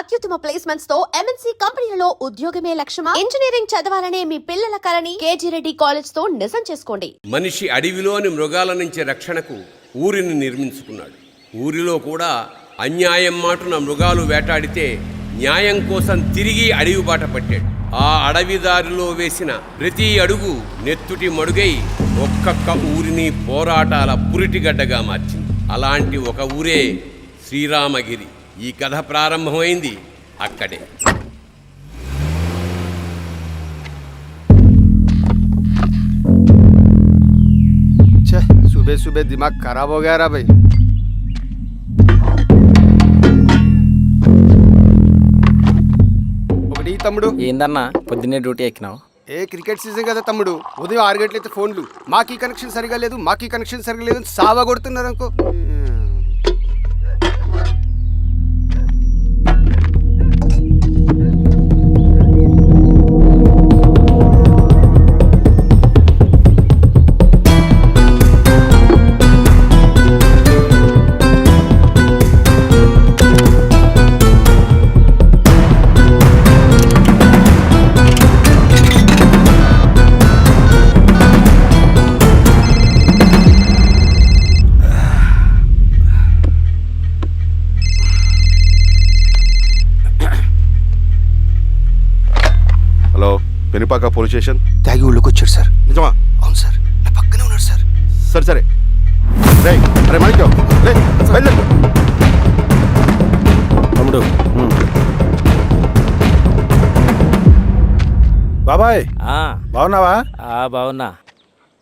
అత్యుత్తమ ప్లేస్మెంట్స్ తో ఎంఎన్సీ కంపెనీలలో ఉద్యోగమే లక్ష్యమా? ఇంజనీరింగ్ చదవాలనే మీ పిల్లల కలని కేజీ రెడ్డి కాలేజ్ తో నిజం చేసుకోండి. మనిషి అడవిలోని మృగాల నుంచి రక్షణకు ఊరిని నిర్మించుకున్నాడు. ఊరిలో కూడా అన్యాయం మాటున మృగాలు వేటాడితే న్యాయం కోసం తిరిగి అడవి బాట పట్టాడు. ఆ అడవిదారిలో వేసిన ప్రతి అడుగు నెత్తుటి మడుగై ఒక్కొక్క ఊరిని పోరాటాల పురిటిగడ్డగా మార్చింది. అలాంటి ఒక ఊరే శ్రీరామగిరి. ఈ కథ ప్రారంభమైంది అక్కడే. सुबह सुबह दिमाग खराब हो गया रा भाई. ఒకటి తమ్ముడు ఏందన్నా పొద్దున్నే డ్యూటీ ఎక్కినావు? క్రికెట్ సీజన్ కదా తమ్ముడు. ఉదయం 6 గంటలైతే ఫోన్లు మాకీ కనెక్షన్ సరిగా లేదు, మాకీ కనెక్షన్ సరిగా లేదు సావా కొడుతున్నారు అనుకో. Penupaka police station. తాగి ఊళ్ళోకి వచ్చాడు సార్. నిజమా? అవును సార్, నా పక్కనే ఉన్నాడు సార్. సరే సరే అరే మాణిక్యం బయలుదేరు తమ్ముడు. బాబాయ్ బాగున్నావా? బాగున్నా.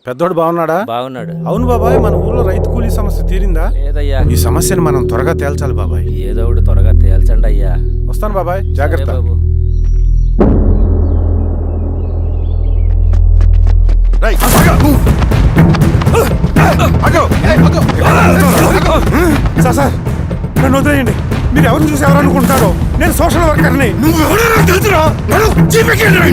పెద్దోడు బాగున్నాడా? బాగున్నాడు. అవును బాబాయ్, మన ఊర్లో రైతు కూలీ సమస్య తీరిందా? లేదయ్యా. ఈ సమస్యను మనం త్వరగా తేల్చాలి బాబాయ్. ఏదో ఒకటి త్వరగా తేల్చండి అయ్యా. వస్తాను బాబాయ్, జాగ్రత్త. బాబు. సార్ నన్ను వదిలేయండి. మీరు ఎవరు చూసి ఎవరు అనుకుంటారో, నేను సోషల్ వర్కర్ని. నేను సోషల్ వర్కర్ని.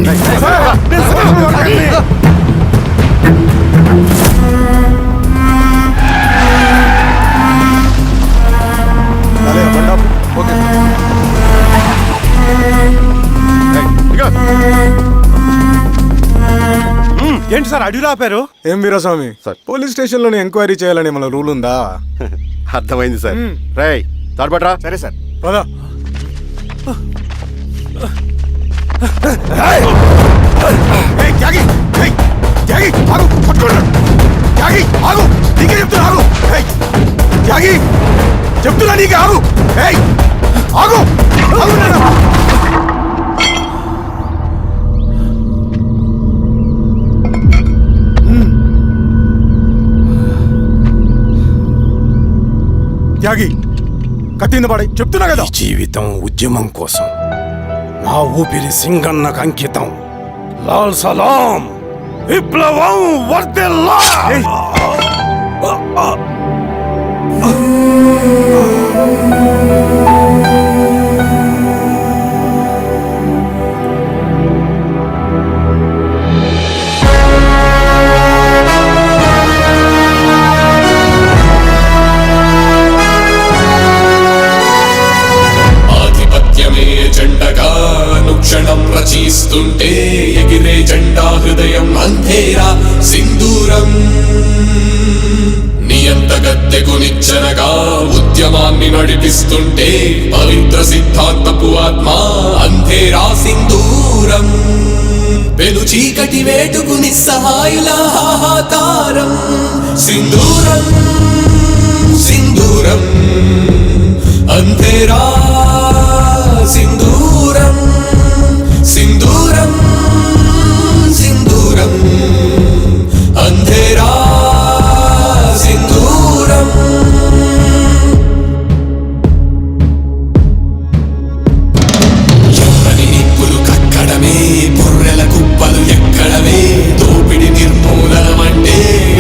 ఏంటి సార్ అడిగి ఆపారు? ఏం వీరస్వామి సార్, పోలీస్ స్టేషన్ లోనే ఎంక్వైరీ చేయాలని మన రూల్ ఉందా? అర్థమైంది సార్. రై తాడ్పట్రా. సరే సార్, పద. చెప్తున్నా నీకు ఆగు. ఆగు. త్యాగి కత్తింద పడి చెప్తున్నా కదా. జీవితం ఉద్యమం కోసం, నా ఊపిరి సింగన్నకు అంకితం. లాల్ సలాం, విప్లవం వర్ధిల్లా. క్షణం రచిస్తుంటే ఎగిరే జెండా హృదయం అంధేరా సింధూరం. నియంత గద్దెకు నిచ్చెనగా ఉద్యమాన్ని నడిపిస్తుంటే పవిత్ర సిద్ధాంతపు ఆత్మ అంధేరా సింధూరం. పెను చీకటి వేటుకు నిస్సహాయుల హాహాకారం సింధూరం సింధూరం అంధేరా సింధూరం సింధూరం సింధూరం అంధేరా సింధూరం. ఎర్రని నిప్పులు కక్కడమే, బుర్రెల కుప్పలు ఎక్కడమే, దోపిడి నిర్మూలనమంటే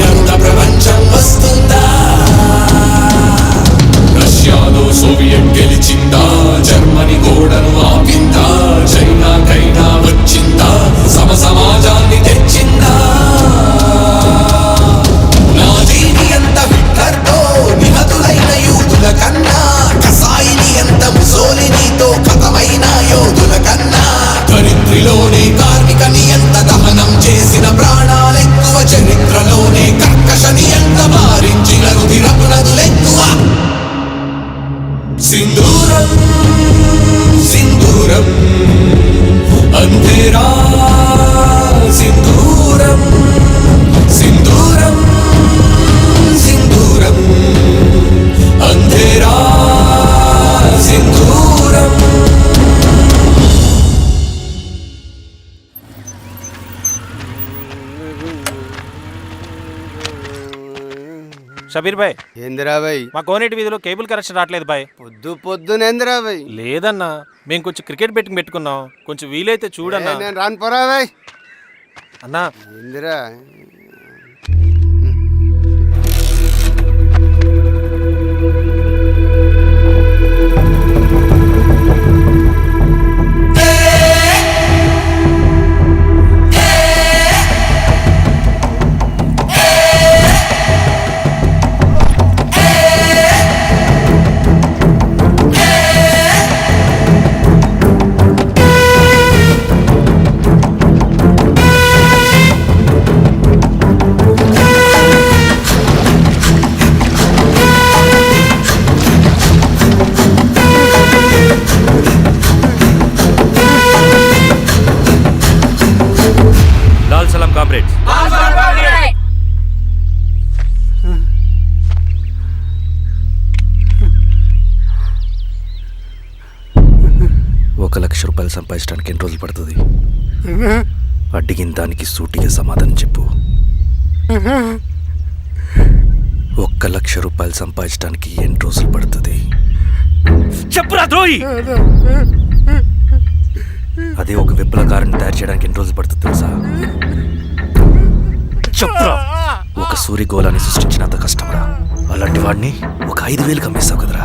అంత ప్రపంచం వస్తుందా? రష్యాలో సోవియట్ గెలిచిందా? షబీర్ భాయ్, ఏందిరా బాయ్? మా కోనేటి వీధిలో కేబుల్ కనెక్షన్ రావట్లేదు బాయ్. పొద్దునేందిరా బాయ్? లేదన్నా, మేము కొంచెం క్రికెట్ బెట్టింగ్ పెట్టుకున్నాం, కొంచెం వీలైతే చూడన్నా. నేను రాను పోరా బాయ్. అన్నా ఏందిరా? లాల్ సలాం కామ్రేడ్స్. ₹1,00,000 సంపాదించడానికి ఎన్ని రోజులు పడుతుంది? అడిగిన దానికి సూటిగా సమాధానం చెప్పు. ₹1,00,000 సంపాదించడానికి ఎన్ని రోజులు పడుతుంది? చెప్పురా ద్రోహి. అదే ఒక విప్లవకారుని తయారు చేయడానికి ఎన్ని రోజులు పడుతుంది తెలుసా? చెప్పురా. ఒక సూర్యగోళాన్ని సృష్టించినంత కష్టంరా. అలాంటి వాడిని ఒక 5,000 అమ్మేస్తావు కదరా.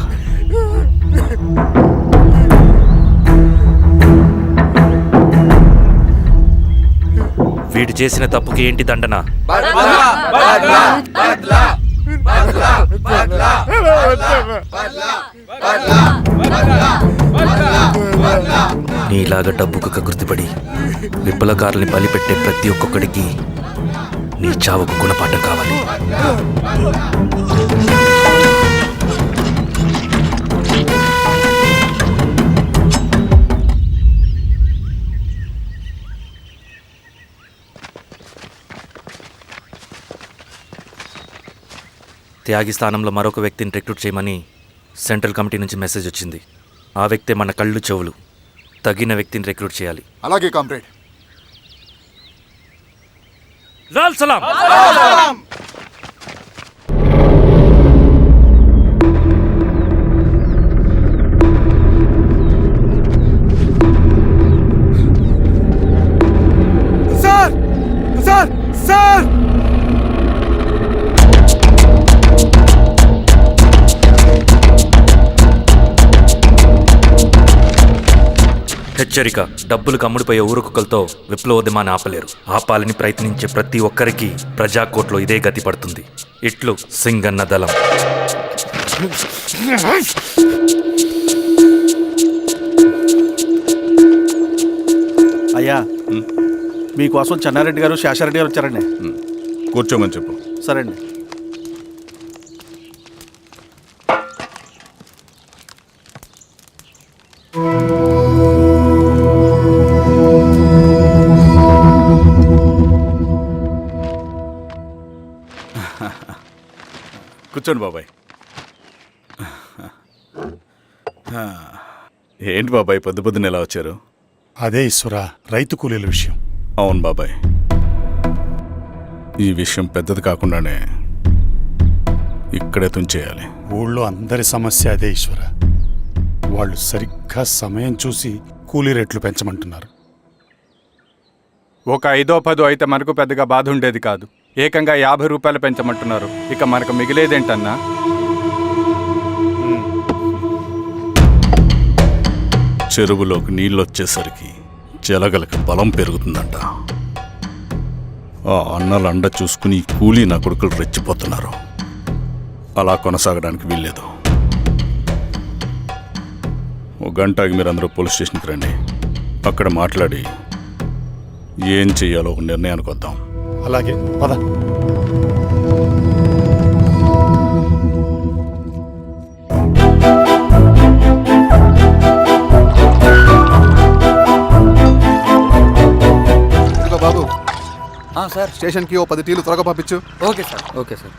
వీడు చేసిన తప్పుకి ఏంటి దండన? నీలాగా డబ్బుకు కకృతిపడి విప్లవకారుల్ని బలిపెట్టే ప్రతి ఒక్కొక్కడికి నీ చావుకు గుణపాఠం కావాలి. త్యాగి స్థానంలో మరొక వ్యక్తిని రిక్రూట్ చేయమని సెంట్రల్ కమిటీ నుంచి మెసేజ్ వచ్చింది. ఆ వ్యక్తే మన కళ్ళు చెవులు. తగిన వ్యక్తిని రిక్రూట్ చేయాలి. అలాగే కామ్రేడ్. లాల్ సలాం. సార్ సార్ సార్ హెచ్చరిక. డబ్బులకు అమ్ముడిపోయే ఊరుకుక్కలతో విప్లవోద్యమాన్ని ఆపలేరు. ఆపాలని ప్రయత్నించే ప్రతి ఒక్కరికి ప్రజాకోట్లో ఇదే గతి పడుతుంది. ఇట్లు సింగన్న దళం. అయ్యా, మీకోసం చెన్నారెడ్డి గారు శేషారెడ్డి గారు వచ్చారండి. కూర్చోమని చెప్పు. సరే అండి. కూర్చోండి బాబాయ్. ఏంటి బాబాయ్ పొద్దున ఎలా వచ్చారు? అదే ఈశ్వరా, రైతు కూలీల విషయం. అవును బాబాయ్, ఈ విషయం పెద్దది కాకుండానే ఇక్కడే తుంచేయాలి. ఊళ్ళో అందరి సమస్య అదే ఈశ్వర. వాళ్ళు సరిగ్గా సమయం చూసి కూలీ రేట్లు పెంచమంటున్నారు. ఒక 5-10 అయితే మనకు పెద్దగా బాధ ఉండేది కాదు. ఏకంగా ₹50 పెంచమంటున్నారు. ఇక మనకు మిగిలేదేంటన్నా? చెరువులోకి నీళ్ళు వచ్చేసరికి జలగలకి బలం పెరుగుతుందంట. ఆ అన్నల అండ చూసుకుని ఈ కూలీ నా కొడుకులు రెచ్చిపోతున్నారు. అలా కొనసాగడానికి వీల్లేదు. ఒక గంటకి మీరందరూ పోలీస్ స్టేషన్కి రండి. అక్కడ మాట్లాడి ఏం చెయ్యాలో ఒక నిర్ణయానికి వద్దాం. అలాగే పద. బాబు సార్, స్టేషన్కి ఓ 10 టీలు త్వరగా పంపించు. Okay sir. Okay sir.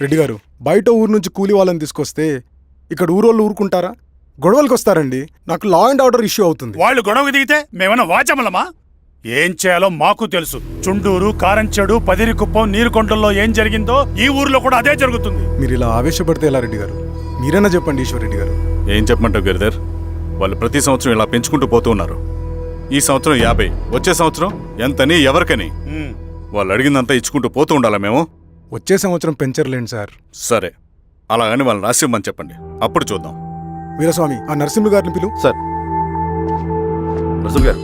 Reddy గారు, బయట ఊరు నుంచి కూలీ వాళ్ళని తీసుకొస్తే ఇక్కడ ఊరోళ్ళు ఊరుకుంటారా? గొడవలకు వస్తారండి. నాకు లా అండ్ ఆర్డర్ ఇష్యూ అవుతుంది. వాళ్ళు గొడవ దిగితే మేమన్నా వాచమలమా? ఏం చేయాలో మాకు తెలుసు. చుండూరు, కారంచెడు, పదిరికుప్పం, నీరుకొండల్లో ఏం జరిగిందో ఈ ఊర్లో కూడా అదే జరుగుతుంది. మీరు ఇలా ఆవేశపడితే ఎలా రెడ్డి గారు? మీరైనా చెప్పండి ఈశ్వర్ రెడ్డి గారు. ఏం చెప్పమంటావు గిరిధర్? వాళ్ళు ప్రతి సంవత్సరం ఇలా పెంచుకుంటూ పోతూ ఉన్నారు. ఈ సంవత్సరం 50, వచ్చే సంవత్సరం ఎంతని ఎవరికని వాళ్ళు అడిగిందంతా ఇచ్చుకుంటూ పోతూ ఉండాలా మేము? వచ్చే సంవత్సరం పెంచర్లేండి సార్. సరే, అలాగని వాళ్ళని రాసిమ్మని చెప్పండి, అప్పుడు చూద్దాం. వీరస్వామి, ఆ నరసింహ గారిని పిలు. సార్ నరసింహ గారు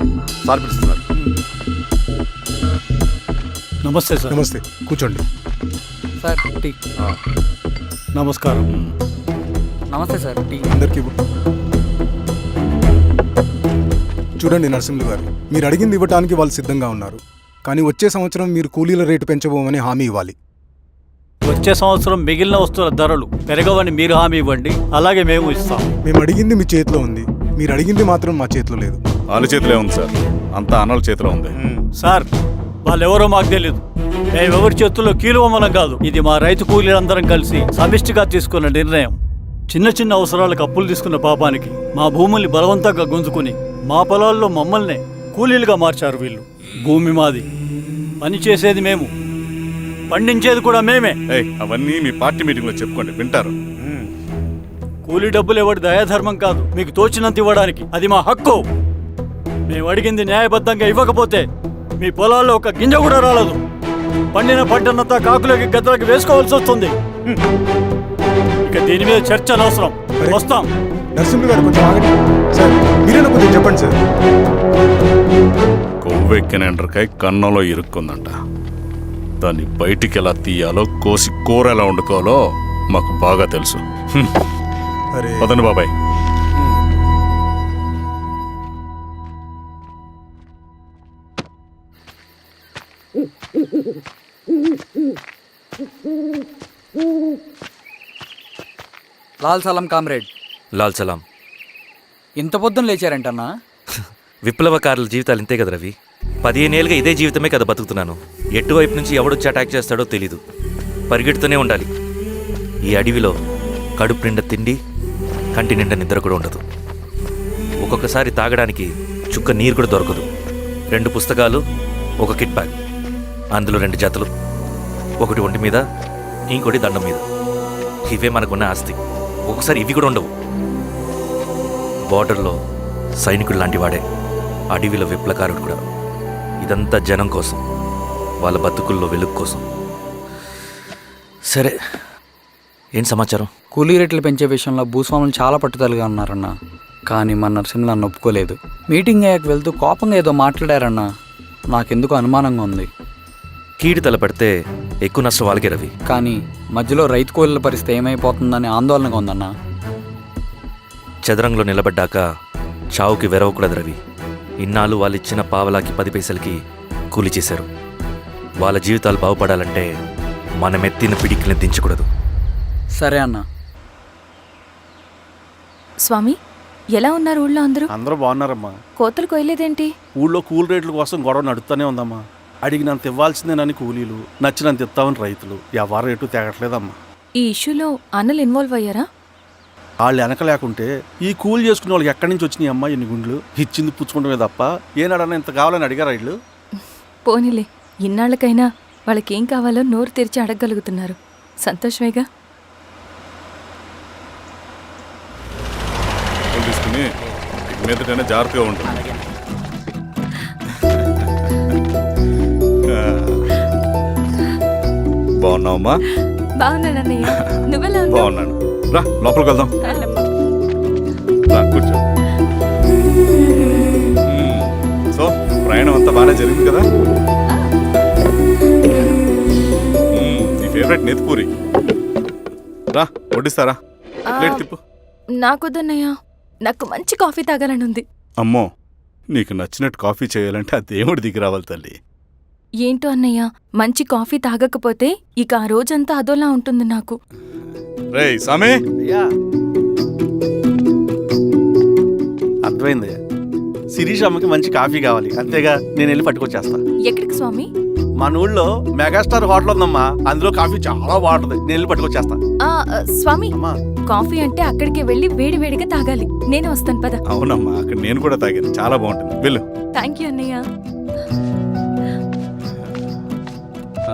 సార్ పిలుస్తున్నారు. నమస్తే సార్. నమస్తే, కూర్చోండి. Sir tea. నమస్కారం. నమస్తే సార్ టీ. అందరికీ ఇవ్వు. చూడండి నరసింహ గారు, మీరు అడిగింది ఇవ్వటానికి వాళ్ళు సిద్ధంగా ఉన్నారు. కానీ వచ్చే సంవత్సరం మీరు కూలీల రేటు పెంచబోమని హామీ ఇవ్వాలి. వచ్చే సంవత్సరం మిగిలిన వస్తువుల ధరలు పెరగవని మీరు హామీ ఇవ్వండి, అలాగే మేము ఇస్తాం. మేము అడిగింది మీ చేతిలో ఉంది, మీరు అడిగింది మాత్రం మా చేతిలో లేదు. వాళ్ళ చేతిలో ఉంది సార్, అంతా అన్నల చేతిలో ఉంది. సార్, వాళ్ళెవరో మాకు తెలియదు. మేమెవరి చేతుల్లో కీలువమనం కాదు. ఇది మా రైతు కూలీలందరం కలిసి సమిష్టిగా తీసుకున్న నిర్ణయం. చిన్న చిన్న అవసరాలకు అప్పులు తీసుకున్న పాపానికి మా భూముల్ని బలవంతంగా గుంజుకుని మా పొలాల్లో మమ్మల్నే కూలీలుగా మార్చారు వీళ్ళు. భూమి మాది, పని చేసేది మేము, పండించేది కూడా మేమే. అవన్నీ మీ పార్టీ మీటింగ్ లో చెప్పుకోండి, వింటారు. కూలీ డబ్బులు ఇవ్వడం దయాధర్మం కాదు, మీకు తోచినంత ఇవ్వడానికి అది మా హక్కు. మేము అడిగింది న్యాయబద్ధంగా ఇవ్వకపోతే మీ పొలాల్లో ఒక గింజ కూడా రాలదు. పండిన పంటనంతా కాకులకి గద్దలకి వేసుకోవాల్సి వస్తుంది. ఇక దీని మీద చర్చ అనవసరం. వస్తాం. నరసింహ గారు కొంచెం ఆగండి సార్, మీరైనా కొంచెం చెప్పండి సార్. కొవ్వెక్కిన ఎండ్రకాయ కన్నంలో ఇరుక్కుందంట. దాన్ని బయటికి ఎలా తీయాలో, కోసి కూర ఎలా వండుకోవాలో మాకు బాగా తెలుసు. అరే పదండి బాబాయ్. లాల్ సలాం కామ్రేడ్. లాల్ సలాం. ఇంత పొద్దున లేచారంటన్నా? విప్లవకారుల జీవితాలు ఇంతే కదా రవి. 15 ఏళ్ళుగా ఇదే జీవితమే కదా బతుకుతున్నాను. ఎటువైపు నుంచి ఎవడొచ్చి అటాక్ చేస్తాడో తెలీదు. పరిగెడుతూనే ఉండాలి. ఈ అడవిలో కడుపు నిండా తిండి, కంటి నిండా నిద్ర కూడా ఉండదు. ఒక్కొక్కసారి తాగడానికి చుక్క నీరు కూడా దొరకదు. 2 పుస్తకాలు, ఒక కిట్ బ్యాగ్, అందులో 2 జతలు, ఒకటి ఒంటి మీద, ఇంకోటి దండం మీద. ఇవే మనకున్న ఆస్తి. ఒక్కొక్కసారి ఇవి కూడా ఉండవు. బార్డర్లో సైనికుడు లాంటి వాడే అడవిలో విప్లవకారుడు కూడా. ఇదంతా జనం కోసం, వాళ్ళ బతుకుల్లో వెలుగు కోసం. సరే, ఏం సమాచారం? కూలీ రేట్లు పెంచే విషయంలో భూస్వాములు చాలా పట్టుదలగా ఉన్నారన్న. కానీ మన నరసింహ నన్ను ఒప్పుకోలేదు. మీటింగ్ అయ్యాక వెళ్తూ కోపంగా ఏదో మాట్లాడారన్న. నాకెందుకు అనుమానంగా ఉంది. కీడు తలపడితే ఎక్కువ నష్టం వాళ్ళకే రవి. కానీ మధ్యలో రైతు కూలీల పరిస్థితి ఏమైపోతుందని ఆందోళనగా ఉందన్న. చదరంగంలో నిలబడ్డాక చావుకి వెరవకూడదు రవి. ఇన్నాళ్ళు వాళ్ళు ఇచ్చిన పావలాకి 10 పైసలకి కూలి చేశారు. వాళ్ళ జీవితాలు బాగుపడాలంటే మనం ఎత్తిన పిడికిని దించకూడదు. సరే అన్న. స్వామి, ఎలా ఉన్నారు ఊళ్ళో అందరూ? అందరూ బాగున్నారమ్మా. కోతలు కొయ్యలేదేంటి? ఊళ్ళో కూలి రేట్ల కోసం గొడవ నడుస్తూనే ఉందమ్మా. అడిగినంత ఇవ్వాల్సిందేనని కూలీలు, నచ్చినంత ఇస్తామని రైతులు. ఎవరు రేటు తేగట్లేదమ్మా. ఈ ఇష్యూలో అన్నలు ఇన్వాల్వ్ అయ్యారా? వాళ్ళు వెనక లేకుంటే ఈ కూలి చేసుకునే వాళ్ళకి ఎక్కడి నుంచి వచ్చినాయి అమ్మా ఎన్ని గుండ్లు? ఇచ్చింది పుచ్చుకుంటమే తప్ప ఏనాడన్నా ఇంత కావాలని అడిగారు వీళ్ళు? పోనీలే, ఇన్నాళ్ళకైనా వాళ్ళకేం కావాలో నోరు తెరిచి అడగగలుగుతున్నారు. సంతోషమేగా. తీసుకుని మీదటైనా జాగ్రత్తగా ఉంటుంది. బాగున్నావమ్మా? బాగున్నానన్నయ్య, నువ్వెలా ఉన్నావు? బాగున్నాను. రా లోపలికి వెళ్దాం. రా కూర్చో. సో ప్రయాణం అంతా బాగానే జరిగింది కదా? నీ ఫేవరెట్ నెత్తిపూరి. రా వడ్డిస్తారా? ప్లేట్ తిప్పు. నాకొద్దన్నయ్య, నాకు మంచి కాఫీ తాగాలని ఉంది. అమ్మో, నీకు నచ్చినట్టు కాఫీ చేయాలంటే ఆ దేవుడి దిగి రావాలి తల్లి. ఏంటో అన్నయ్య, మంచి కాఫీ తాగకపోతే ఇక ఆ రోజంతా అదోలా ఉంటుంది నాకు. రేయ్ సామే, అర్థమైంది. శిరీష్ అమ్మకి మంచి కాఫీ కావాలి, అంతేగా నేను వెళ్ళి పట్టుకొచ్చేస్తా. ఎక్కడికి స్వామి? మన ఊళ్ళో మెగాస్టార్ హోటల్ ఉందమ్మా, అందులో కాఫీ చాలా బాగుంటుంది. నేను వెళ్ళి పట్టుకొచ్చేస్తా. స్వామి, అమ్మా, కాఫీ అంటే అక్కడికి వెళ్ళి వేడి వేడిగా తాగాలి. నేను వస్తాను పద. అవునమ్మా, అక్కడ నేను కూడా తాగాను, చాలా బాగుంటుంది. వెళ్ళు. థ్యాంక్ యూ అన్నయ్య.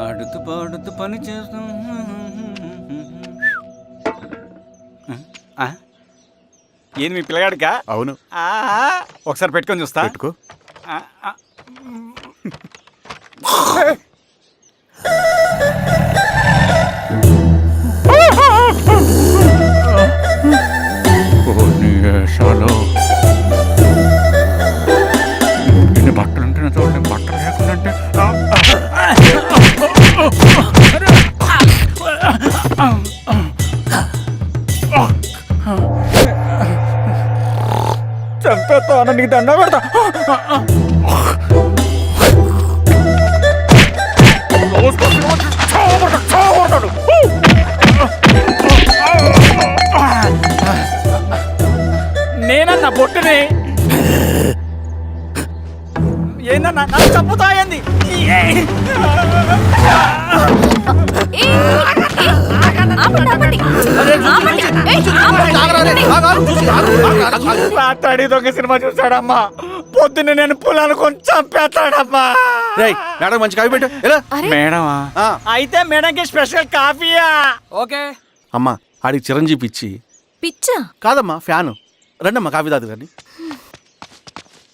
ఆడుతూ పాడుతూ పని చేస్తూ ఏంది మీ పిల్లగాడికా? అవును. ఒకసారి పెట్టుకొని చూస్తా. పెట్టుకో. ఇన్ని బట్టలు ఉంటే చూడండి, బట్టలు లేకుండా చంపేస్తా, నీకు దండ పెడతా. నేనన్నా బొట్టుని ఏందన్నా నాకు చంపుతా ఏంది? రాత్రాడి దొంగ సినిమా చూసాడమ్మా, పొద్దున్న నేను పొలాలు కొంచెం చంపేస్తాడమ్మా. మేడం మంచి కాఫీ పెట్టు. ఎలా మేడమా? అయితే మేడంకి స్పెషల్ కాఫీయా? ఓకే అమ్మా, ఆడికి చిరంజీవి ఇచ్చి. పిచ్చా? కాదమ్మా, ఫ్యాను. రండమ్మా కాఫీ తాదు కానీ.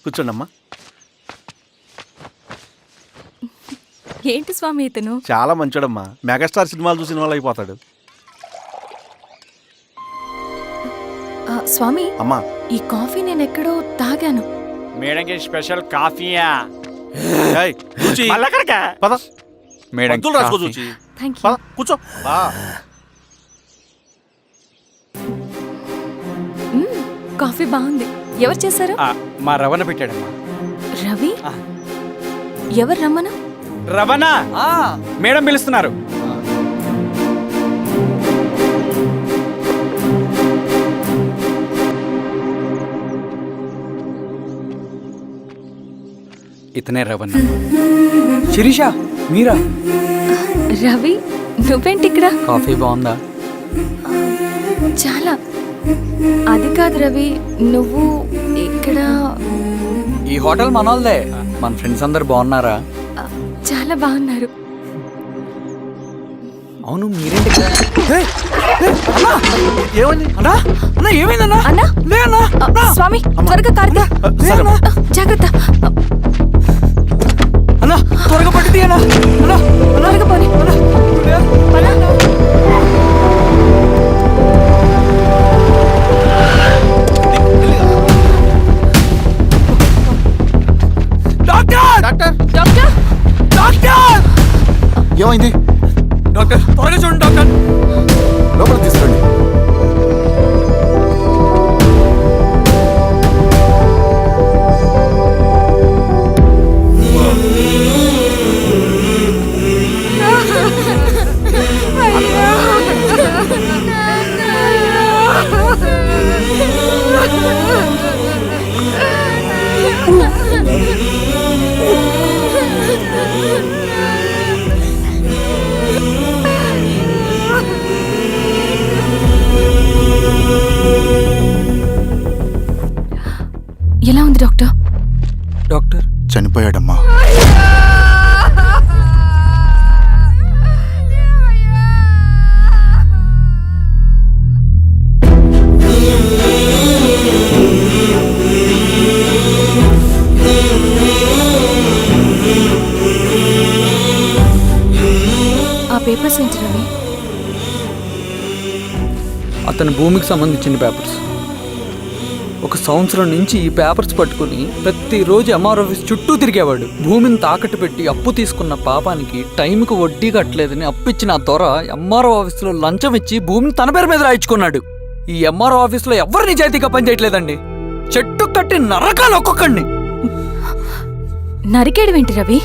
కూర్చోండి అమ్మా. ఏంటి స్వామి ఇతను? చాలా మంచోడమ్మా, మెగాస్టార్ సినిమాలు చూసిన వాళ్ళు అయిపోతాడు. స్వామి అమ్మా, ఈ కాఫీ నేను ఎక్కడో తాగాను. మేడంకి స్పెషల్ కాఫీయా? ఏయ్, చూచి. పద. మేడం మందులు రాసుకో చూచి. Thank you. పద, కూర్చో. కాఫీ బాగుంది. ఎవరు చేశారు? మా రవణ పెట్టాడమ్మా. రవి? ఎవరు రమ్మను? రవణ మేడం పిలుస్తున్నారు. ఇతనే రవణ. శిరీష మీరా? రవి నువ్వేంటి ఇక్కడ? కాఫీ బాగుందా? చాలా. అది కాదు రవి, నువ్వు ఇక్కడ. ఈ హోటల్ మనోల్దే. మన ఫ్రెండ్స్ అందరు బాగున్నారా? చాలా బాగున్నారు. అవును మీరేంటి ఇక్కడ? ఏమైంది అన్నా అన్నా ఏమైందన్నా? అన్నా లే అన్నా. స్వామి త్వరగా కారుతా. జాగ్రత్త. అన్నా త్వరగా పట్టిది అన్నా. అన్నా త్వరగా పోనీ. డాక్టర్, డాక్టర్, డాక్టర్ ఏమైంది? డాక్టర్ త్వరగా చూడండి డాక్టర్. లోపల తీసుకురండి. ఎలా ఉంది డాక్టర్? డాక్టర్ చనిపోయాడమ్మా. ఆ పేపర్స్ ఏంటి రవి? అతని భూమికి సంబంధించిన పేపర్స్. ఒక సంవత్సరం నుంచి ఈ పేపర్స్ పట్టుకుని ప్రతిరోజు ఎంఆర్ ఆఫీస్ చుట్టూ తిరిగేవాడు. భూమిని తాకట్టు పెట్టి అప్పు తీసుకున్న పాపానికి టైంకి వడ్డీ కట్టలేదని అప్పిచ్చిన ఆ దొర ఎంఆర్ఓ ఆఫీస్లో లంచం ఇచ్చి భూమిని తన పేరు మీద రాయించుకున్నాడు. ఈ ఎంఆర్ఓ ఆఫీస్లో ఎవరు నిజాయితీగా పనిచేయట్లేదండి. చెట్టు కట్టి నరకాలు ఒక్కొక్కడిని. నరికేయడమేంటి రవి?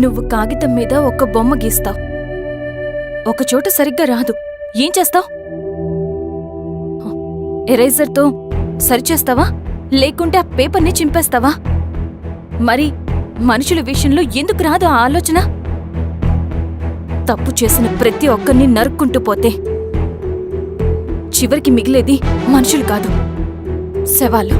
నువ్వు కాగితం మీద ఒక బొమ్మ గీస్తావు, ఒక చోట సరిగ్గా రాదు, ఏం చేస్తావు? ఎరేజర్తో సరిచేస్తావా, లేకుంటే ఆ పేపర్ని చింపేస్తావా? మరి మనుషుల విషయంలో ఎందుకు రాదు ఆ ఆలోచన? తప్పు చేసిన ప్రతి ఒక్కరిని నరుక్కుంటూ పోతే చివరికి మిగిలేది మనుషులు కాదు, శవాలు.